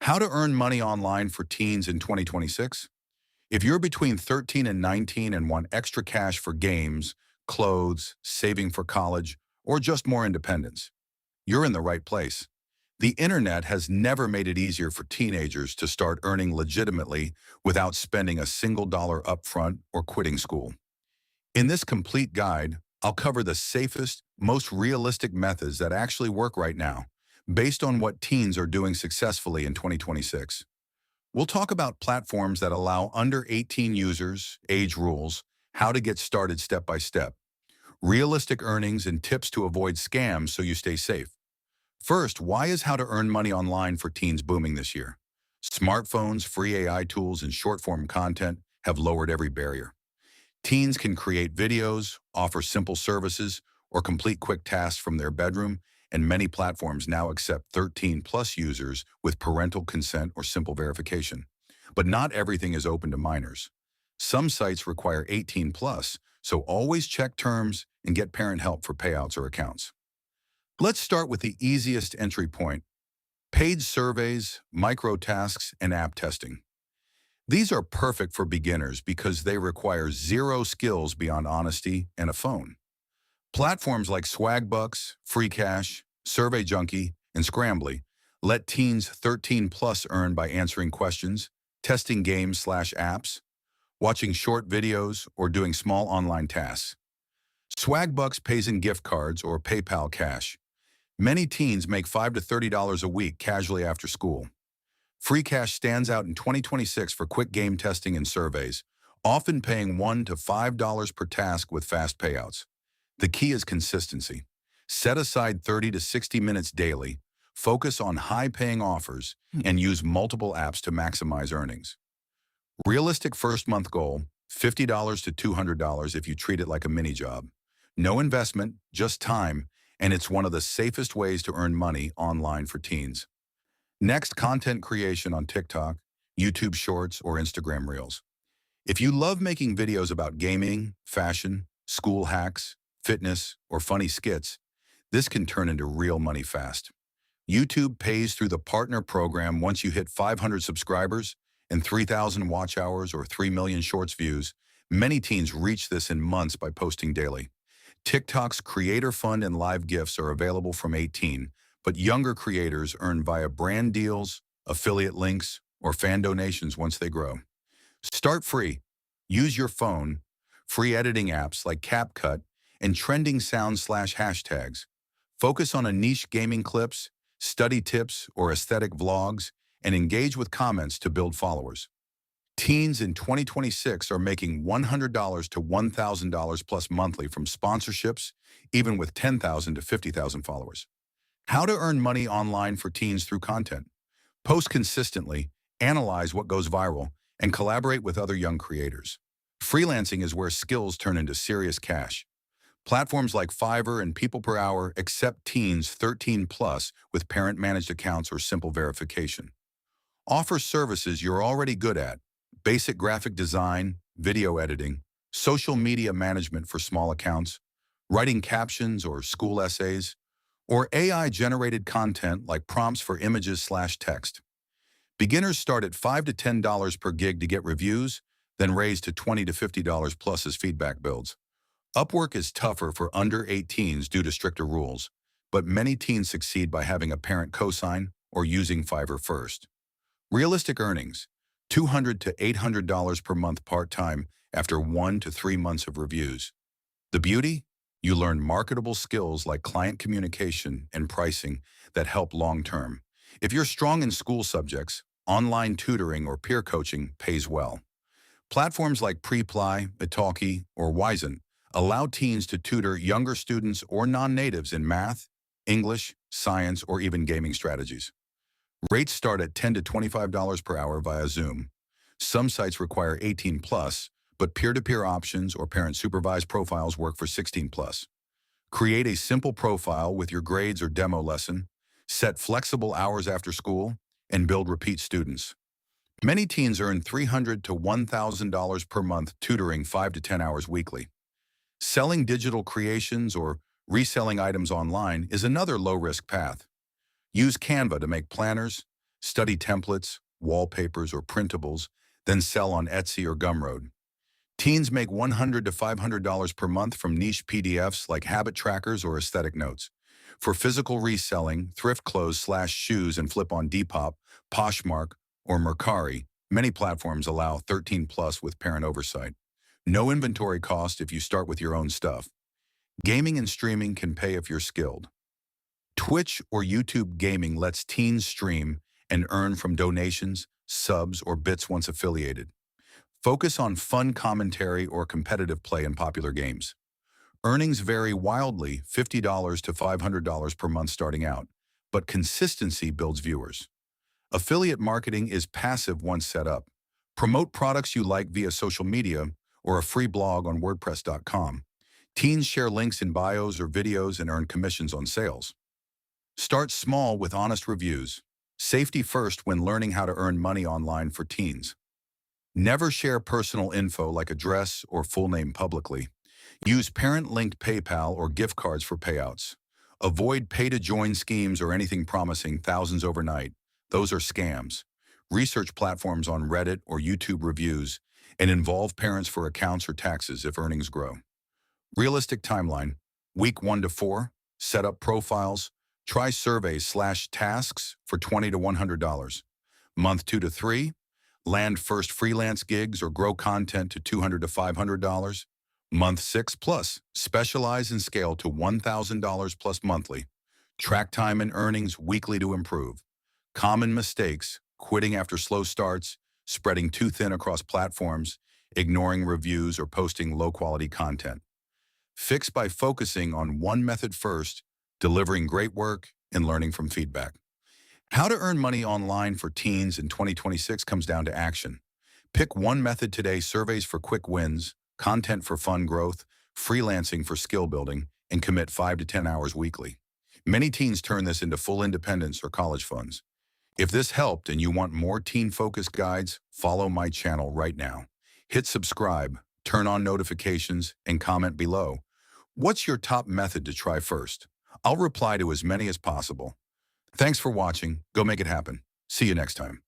How to earn money online for teens in 2026? If you're between 13 and 19 and want extra cash for games, clothes, saving for college, or just more independence, you're in the right place. The internet has never made it easier for teenagers to start earning legitimately without spending a single dollar upfront or quitting school. In this complete guide, I'll cover the safest, most realistic methods that actually work right now, based on what teens are doing successfully in 2026. We'll talk about platforms that allow under 18 users, age rules, how to get started step by step, realistic earnings and tips to avoid scams so you stay safe. First, why is how to earn money online for teens booming this year? Smartphones, free AI tools, and short-form content have lowered every barrier. Teens can create videos, offer simple services, or complete quick tasks from their bedroom, and many platforms now accept 13-plus users with parental consent or simple verification. But not everything is open to minors. Some sites require 18-plus, so always check terms and get parent help for payouts or accounts. Let's start with the easiest entry point: paid surveys, micro tasks, and app testing. These are perfect for beginners because they require zero skills beyond honesty and a phone. Platforms like Swagbucks, FreeCash, Survey Junkie, and Scrambly let teens 13-plus earn by answering questions, testing games/apps, watching short videos, or doing small online tasks. Swagbucks pays in gift cards or PayPal cash. Many teens make $5 to $30 a week casually after school. FreeCash stands out in 2026 for quick game testing and surveys, often paying $1 to $5 per task with fast payouts. The key is consistency. Set aside 30 to 60 minutes daily, focus on high-paying offers, and use multiple apps to maximize earnings. Realistic first-month goal: $50 to $200 if you treat it like a mini-job. No investment, just time, and it's one of the safest ways to earn money online for teens. Next, content creation on TikTok, YouTube Shorts, or Instagram Reels. If you love making videos about gaming, fashion, school hacks, fitness, or funny skits, this can turn into real money fast. YouTube pays through the partner program once you hit 500 subscribers and 3,000 watch hours or 3 million shorts views. Many teens reach this in months by posting daily. TikTok's Creator Fund and live gifts are available from 18, but younger creators earn via brand deals, affiliate links, or fan donations once they grow. Start free. Use your phone, free editing apps like CapCut, and trending sounds/hashtags. Focus on a niche gaming clips, study tips, or aesthetic vlogs, and engage with comments to build followers. Teens in 2026 are making $100 to $1,000 plus monthly from sponsorships, even with 10,000 to 50,000 followers. How to earn money online for teens through content. Post consistently, analyze what goes viral, and collaborate with other young creators. Freelancing is where skills turn into serious cash. Platforms like Fiverr and People Per Hour accept teens 13-plus with parent-managed accounts or simple verification. Offer services you're already good at: basic graphic design, video editing, social media management for small accounts, writing captions or school essays, or AI-generated content like prompts for images/text. Beginners start at $5 to $10 per gig to get reviews, then raise to $20 to $50 plus as feedback builds. Upwork is tougher for under 18s due to stricter rules, but many teens succeed by having a parent cosign or using Fiverr first. Realistic earnings: $200 to $800 per month part-time after 1 to 3 months of reviews. The beauty? You learn marketable skills like client communication and pricing that help long-term. If you're strong in school subjects, online tutoring or peer coaching pays well. Platforms like Preply, Italki, or Wyzen allow teens to tutor younger students or non-natives in math, English, science, or even gaming strategies. Rates start at $10 to $25 per hour via Zoom. Some sites require 18+, but peer-to-peer options or parent-supervised profiles work for 16+. Create a simple profile with your grades or demo lesson, set flexible hours after school, and build repeat students. Many teens earn $300 to $1,000 per month tutoring 5 to 10 hours weekly. Selling digital creations or reselling items online is another low-risk path. Use Canva to make planners, Study templates, wallpapers, or printables, then sell on Etsy or Gumroad. Teens make $100 to $500 per month from niche PDFs like habit trackers or aesthetic notes. For physical reselling, thrift clothes/shoes and flip on Depop, Poshmark, or Mercari, many platforms allow 13 plus with parent oversight. No inventory cost if you start with your own stuff. Gaming and streaming can pay if you're skilled. Twitch or YouTube gaming lets teens stream and earn from donations, subs, or bits once affiliated. Focus on fun commentary or competitive play in popular games. Earnings vary wildly, $50 to $500 per month starting out, but consistency builds viewers. Affiliate marketing is passive once set up. Promote products you like via social media or a free blog on WordPress.com. Teens share links in bios or videos and earn commissions on sales. Start small with honest reviews. Safety first when learning how to earn money online for teens. Never share personal info like address or full name publicly. Use parent-linked PayPal or gift cards for payouts. Avoid pay-to-join schemes or anything promising thousands overnight. Those are scams. Research platforms on Reddit or YouTube reviews and involve parents for accounts or taxes if earnings grow. Realistic timeline: week 1 to 4, set up profiles, try surveys/tasks for $20 to $100. Month 2 to 3, land first freelance gigs or grow content to $200 to $500. Month 6 plus, specialize and scale to $1,000 plus monthly. Track time and earnings weekly to improve. Common mistakes: quitting after slow starts, spreading too thin across platforms, ignoring reviews, or posting low-quality content. Fix by focusing on one method first, delivering great work, and learning from feedback. How to earn money online for teens in 2026 comes down to action. Pick one method today: surveys for quick wins, content for fun growth, freelancing for skill building, and commit 5 to 10 hours weekly. Many teens turn this into full independence or college funds. If this helped and you want more teen-focused guides, follow my channel right now. Hit subscribe, turn on notifications, and comment below. What's your top method to try first? I'll reply to as many as possible. Thanks for watching. Go make it happen. See you next time.